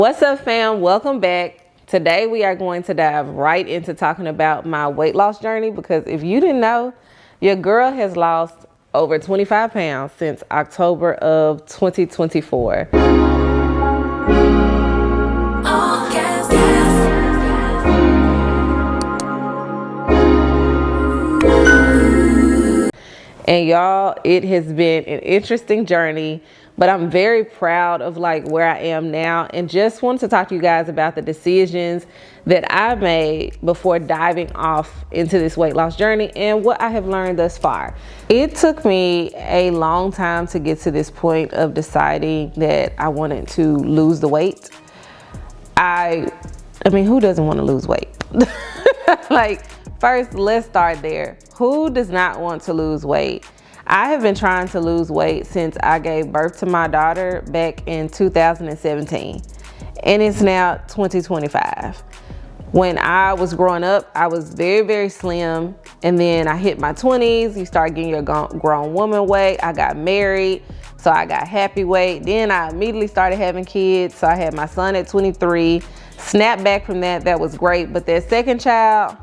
What's up, fam? Welcome back. Today we are going to dive right into talking about my weight loss journey, because if you didn't know, your girl has lost over 25 pounds since October of 2024. And y'all, it has been an interesting journey, but I'm very proud of where I am now, and just wanted to talk to you guys about the decisions that I made before diving off into this weight loss journey and what I have learned thus far. It took me a long time to get to this point of deciding that I wanted to lose the weight. I mean, who doesn't want to lose weight? First, let's start there. Who does not want to lose weight? I have been trying to lose weight since I gave birth to my daughter back in 2017, and it's now 2025. When I was growing up, I was very, very slim, and then I hit my 20s. You start getting your grown woman weight. I got married, so I got happy weight. Then I immediately started having kids, so I had my son at 23. Snapped back from that. That was great, but that second child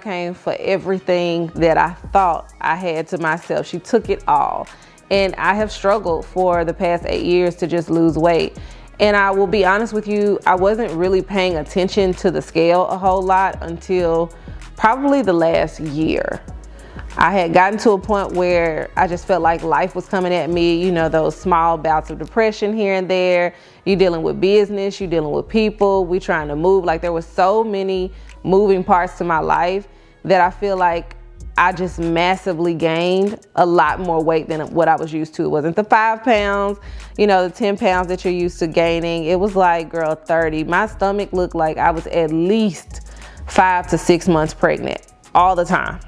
came for everything that I thought I had to myself. She took it all. And I have struggled for the past 8 years to just lose weight. And I will be honest with you, I wasn't really paying attention to the scale a whole lot until probably the last year. I had gotten to a point where I just felt like life was coming at me, you know, those small bouts of depression here and there. You're dealing with business, you're dealing with people, we trying to move. There was so many moving parts to my life that I feel like I just massively gained a lot more weight than what I was used to. It wasn't the 5 pounds, you know, the 10 pounds that you're used to gaining. It was girl, 30. My stomach looked like I was at least 5 to 6 months pregnant all the time.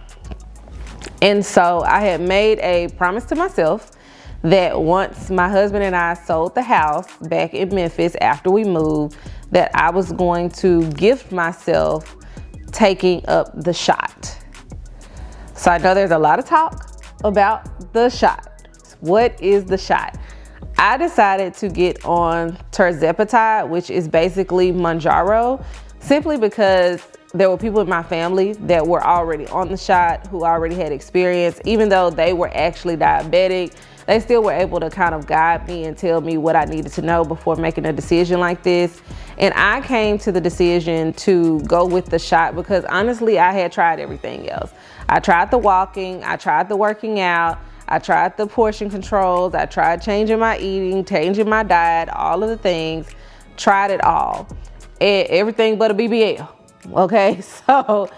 And so I had made a promise to myself that once my husband and I sold the house back in Memphis after we moved, that I was going to gift myself taking up the shot. So I know there's a lot of talk about the shot. What is the shot? I decided to get on Terzepatide, which is basically Mounjaro, simply because there were people in my family that were already on the shot, who already had experience. Even though they were actually diabetic, they still were able to kind of guide me and tell me what I needed to know before making a decision like this. And I came to the decision to go with the shot because honestly, I had tried everything else. I tried the walking, I tried the working out, I tried the portion controls, I tried changing my eating, changing my diet, all of the things, tried it all. Everything but a BBL. Okay, so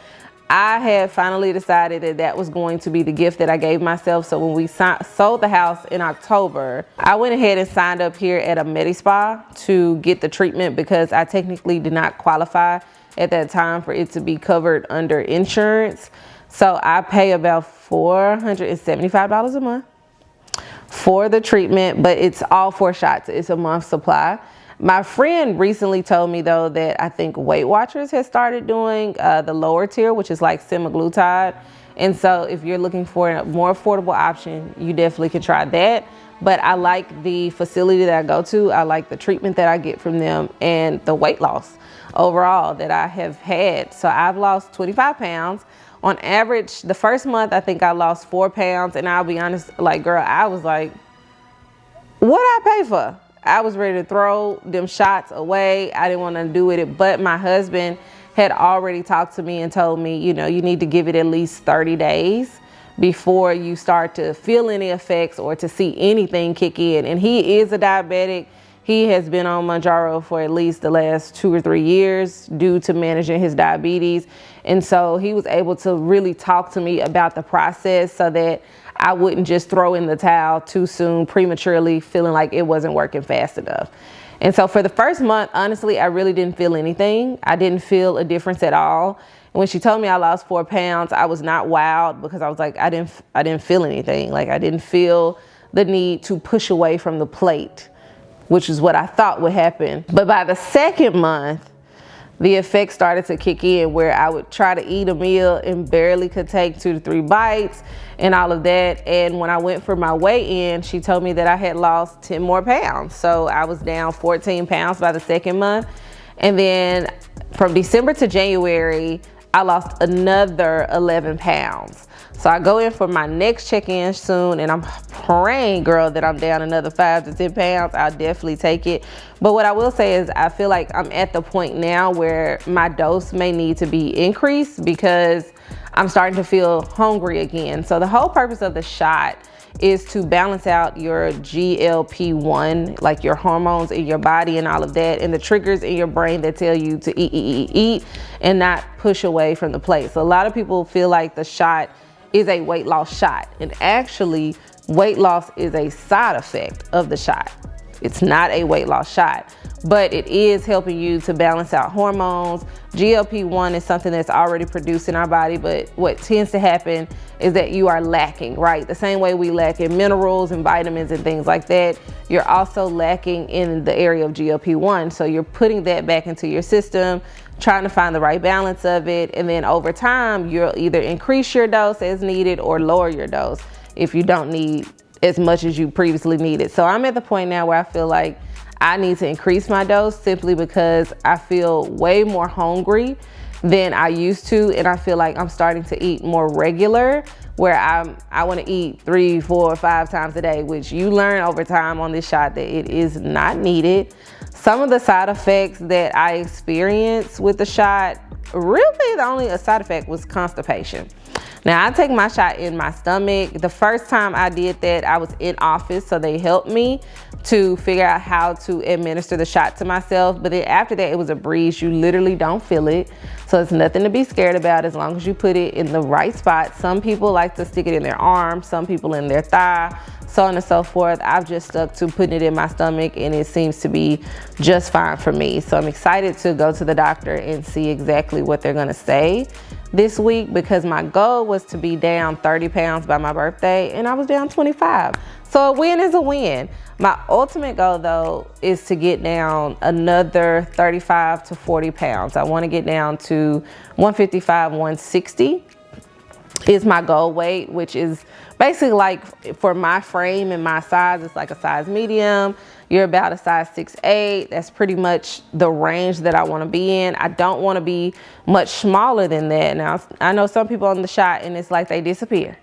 I had finally decided that that was going to be the gift that I gave myself. So when we sold the house in October, I went ahead and signed up here at a Medi-Spa to get the treatment because I technically did not qualify at that time for it to be covered under insurance. So I pay about $475 a month for the treatment, but it's all 4 shots. It's a month supply. My friend recently told me though that I think Weight Watchers has started doing the lower tier, which is like semaglutide. And so if you're looking for a more affordable option, you definitely can try that. But I like the facility that I go to. I like the treatment that I get from them and the weight loss overall that I have had. So I've lost 25 pounds. On average, the first month, I think I lost 4 pounds. And I'll be honest, girl, I was like, what I pay for? I was ready to throw them shots away. I didn't want to do it, but my husband had already talked to me and told me, you know, you need to give it at least 30 days before you start to feel any effects or to see anything kick in. And he is a diabetic. He has been on Mounjaro for at least the last 2 or 3 years due to managing his diabetes. And so he was able to really talk to me about the process so that I wouldn't just throw in the towel too soon, prematurely, feeling like it wasn't working fast enough. And so for the first month, honestly, I really didn't feel anything. I didn't feel a difference at all. And when she told me I lost 4 pounds, I was not wowed because I was like, I didn't feel anything. I didn't feel the need to push away from the plate, which is what I thought would happen. But by the second month, the effects started to kick in, where I would try to eat a meal and barely could take 2 to 3 bites and all of that. And when I went for my weigh-in, she told me that I had lost 10 more pounds. So I was down 14 pounds by the second month. And then from December to January, I lost another 11 pounds. So I go in for my next check-in soon, and I'm praying, girl, that I'm down another 5 to 10 pounds. I'll definitely take it. But what I will say is I feel like I'm at the point now where my dose may need to be increased because I'm starting to feel hungry again. So the whole purpose of the shot is to balance out your GLP-1, like your hormones in your body and all of that, and the triggers in your brain that tell you to eat, and not push away from the plate. So a lot of people feel like the shot is a weight loss shot, and actually weight loss is a side effect of the shot. It's not a weight loss shot, but it is helping you to balance out hormones. GLP-1 is something that's already produced in our body, but what tends to happen is that you are lacking, right? The same way we lack in minerals and vitamins and things like that, you're also lacking in the area of GLP-1. So you're putting that back into your system, trying to find the right balance of it. And then over time, you'll either increase your dose as needed or lower your dose if you don't need as much as you previously needed. So I'm at the point now where I feel like I need to increase my dose simply because I feel way more hungry than I used to, and I feel like I'm starting to eat more regular, where I want to eat 3, 4, 5 times a day, which you learn over time on this shot that it is not needed. Some of the side effects that I experienced with the shot, really the only side effect was constipation. Now, I take my shot in my stomach. The first time I did that, I was in office, so they helped me to figure out how to administer the shot to myself. But then after that, it was a breeze. You literally don't feel it. So it's nothing to be scared about as long as you put it in the right spot. Some people like to stick it in their arm, some people in their thigh, so on and so forth. I've just stuck to putting it in my stomach, and it seems to be just fine for me. So I'm excited to go to the doctor and see exactly what they're gonna say this week, because my goal was to be down 30 pounds by my birthday, and I was down 25. So a win is a win. My ultimate goal, though, is to get down another 35 to 40 pounds. I want to get down to 155, 160 is my goal weight, which is basically like for my frame and my size, it's like a size medium. You're about a size 6'8". That's pretty much the range that I want to be in. I don't want to be much smaller than that. Now, I know some people on the shot and it's like they disappear.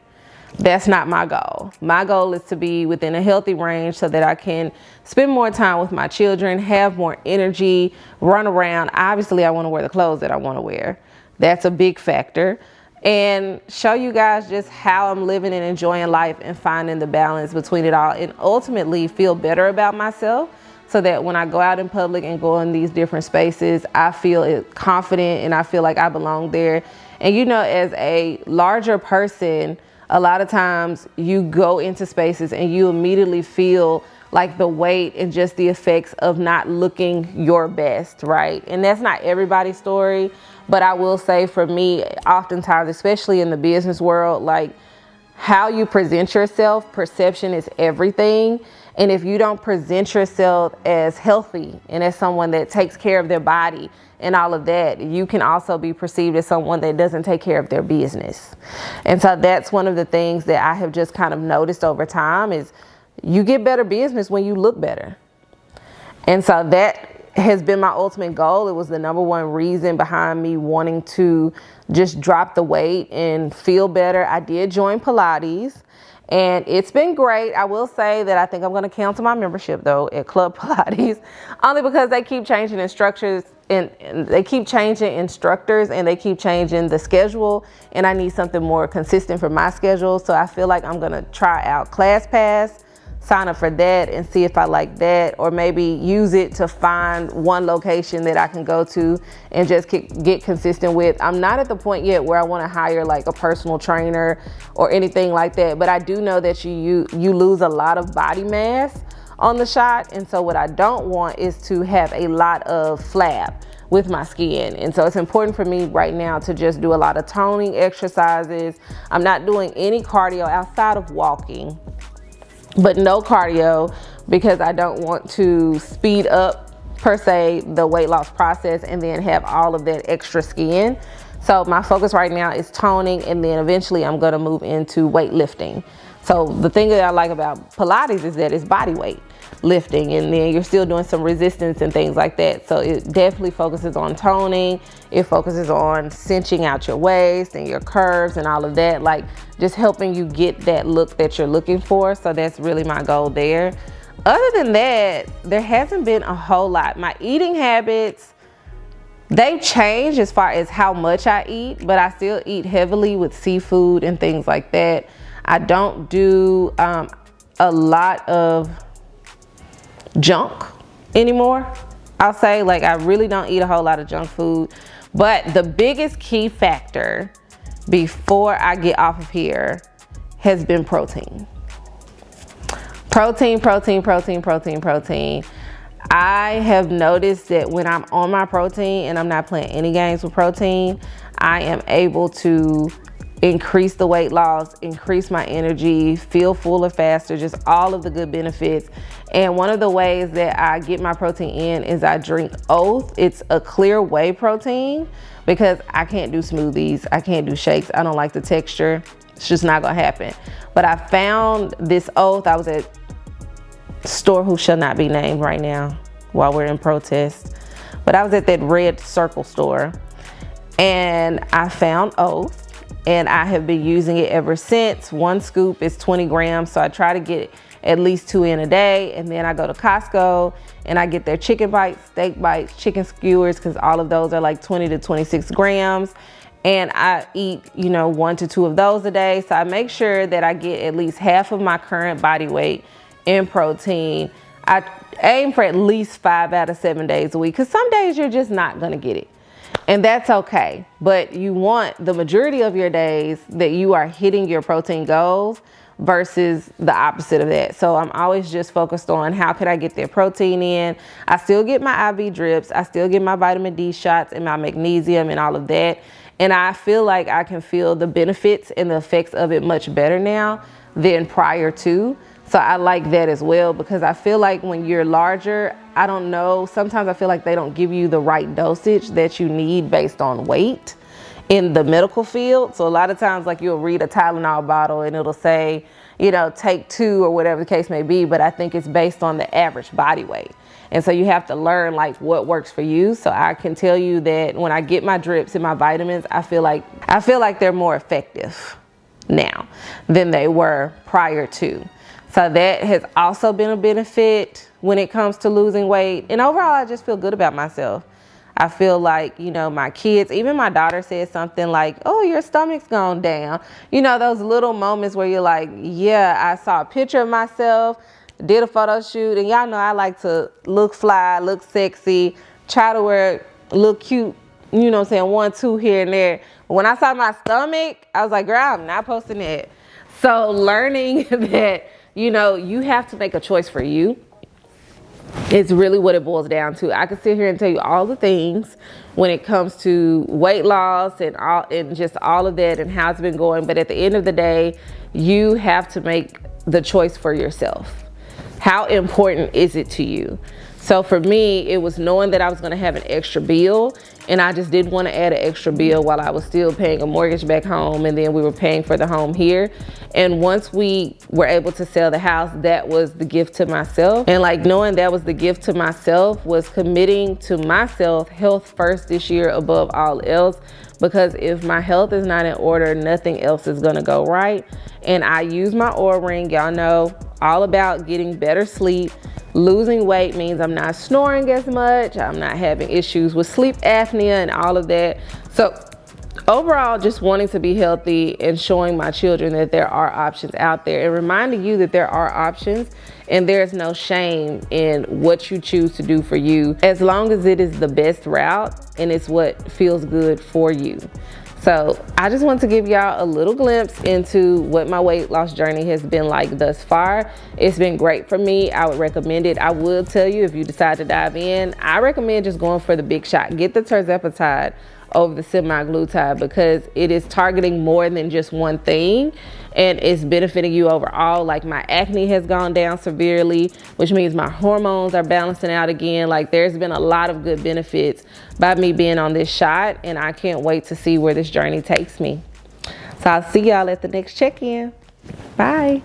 That's not my goal. My goal is to be within a healthy range so that I can spend more time with my children, have more energy, run around. Obviously, I want to wear the clothes that I want to wear. That's a big factor. And show you guys just how I'm living and enjoying life and finding the balance between it all, and ultimately feel better about myself so that when I go out in public and go in these different spaces, I feel confident and I feel like I belong there. And you know, as a larger person, a lot of times you go into spaces and you immediately feel like the weight and just the effects of not looking your best, right? And that's not everybody's story, but I will say for me, oftentimes, especially in the business world, like how you present yourself, perception is everything. And if you don't present yourself as healthy and as someone that takes care of their body and all of that, you can also be perceived as someone that doesn't take care of their business. And so that's one of the things that I have just kind of noticed over time is you get better business when you look better. And so that has been my ultimate goal. It was the number one reason behind me wanting to just drop the weight and feel better. I did join Pilates, and it's been great. I will say that I think I'm going to cancel my membership though at Club Pilates, only because they keep changing instructors and they keep changing instructors and they keep changing the schedule, and I need something more consistent for my schedule. So I feel like I'm going to try out ClassPass, sign up for that and see if I like that, or maybe use it to find one location that I can go to and just get consistent with. I'm not at the point yet where I want to hire like a personal trainer or anything like that, but I do know that you lose a lot of body mass on the shot, and so what I don't want is to have a lot of flab with my skin. And so it's important for me right now to just do a lot of toning exercises. I'm not doing any cardio outside of walking, but no cardio, because I don't want to speed up per se the weight loss process and then have all of that extra skin. So my focus right now is toning, and then eventually I'm gonna move into weightlifting. So the thing that I like about Pilates is that it's body weight lifting, and then you're still doing some resistance and things like that. So it definitely focuses on toning. It focuses on cinching out your waist and your curves and all of that, like just helping you get that look that you're looking for. So that's really my goal there. Other than that, there hasn't been a whole lot. My eating habits, they've changed as far as how much I eat, but I still eat heavily with seafood and things like that. I don't do a lot of junk anymore. I'll say, like, I really don't eat a whole lot of junk food. But the biggest key factor before I get off of here has been protein. Protein. I have noticed that when I'm on my protein and I'm not playing any games with protein, I am able to increase the weight loss, increase my energy, feel fuller faster, just all of the good benefits. And one of the ways that I get my protein in is I drink Oath. It's a clear whey protein, because I can't do smoothies, I can't do shakes, I don't like the texture. It's just not gonna happen. But I found this Oath. I was at a store who shall not be named right now while we're in protest, but I was at that Red Circle store and I found Oath, and I have been using it ever since. One scoop is 20 grams, so I try to get at least 2 in a day. And then I go to Costco and I get their chicken bites, steak bites, chicken skewers, because all of those are like 20 to 26 grams. And I eat, 1 to 2 of those a day. So I make sure that I get at least half of my current body weight in protein. I aim for at least 5 out of 7 days a week, because some days you're just not gonna get it. And that's okay. But you want the majority of your days that you are hitting your protein goals versus the opposite of that. So I'm always just focused on how could I get their protein in. I still get my IV drips. I still get my vitamin D shots and my magnesium and all of that. And I feel like I can feel the benefits and the effects of it much better now than prior to. So I like that as well, because I feel like when you're larger, I don't know, sometimes I feel like they don't give you the right dosage that you need based on weight in the medical field. So a lot of times, like, you'll read a Tylenol bottle and it'll say, take 2 or whatever the case may be, but I think it's based on the average body weight. And so you have to learn like what works for you. So I can tell you that when I get my drips and my vitamins, I feel like they're more effective now than they were prior to. So that has also been a benefit when it comes to losing weight. And overall, I just feel good about myself. I feel like, my kids, even my daughter said something like, oh, your stomach's gone down. Those little moments where you're like, yeah, I saw a picture of myself, did a photo shoot, and y'all know I like to look fly, look sexy, try to look cute, 1, 2 here and there. But when I saw my stomach, I was like, girl, I'm not posting it. So learning that, you have to make a choice for you. It's really what it boils down to. I could sit here and tell you all the things when it comes to weight loss and just all of that and how it's been going. But at the end of the day, you have to make the choice for yourself. How important is it to you? So for me, it was knowing that I was going to have an extra bill, and I just didn't want to add an extra bill while I was still paying a mortgage back home, and then we were paying for the home here. And once we were able to sell the house, that was the gift to myself. And like knowing that was the gift to myself was committing to myself, health first this year above all else. Because if my health is not in order, nothing else is going to go right. And I use my Oura Ring. Y'all know all about getting better sleep. Losing weight means I'm not snoring as much. I'm not having issues with sleep apnea and all of that. So overall, just wanting to be healthy and showing my children that there are options out there, and reminding you that there are options and there's no shame in what you choose to do for you, as long as it is the best route and it's what feels good for you. So I just want to give y'all a little glimpse into what my weight loss journey has been like thus far. It's been great for me. I would recommend it. I will tell you, if you decide to dive in, I recommend just going for the big shot. Get the Terzepatide over the semaglutide, because it is targeting more than just one thing, and it's benefiting you overall. Like, my acne has gone down severely, which means my hormones are balancing out again. Like, there's been a lot of good benefits by me being on this shot, and I can't wait to see where this journey takes me. So I'll see y'all at the next check-in. Bye.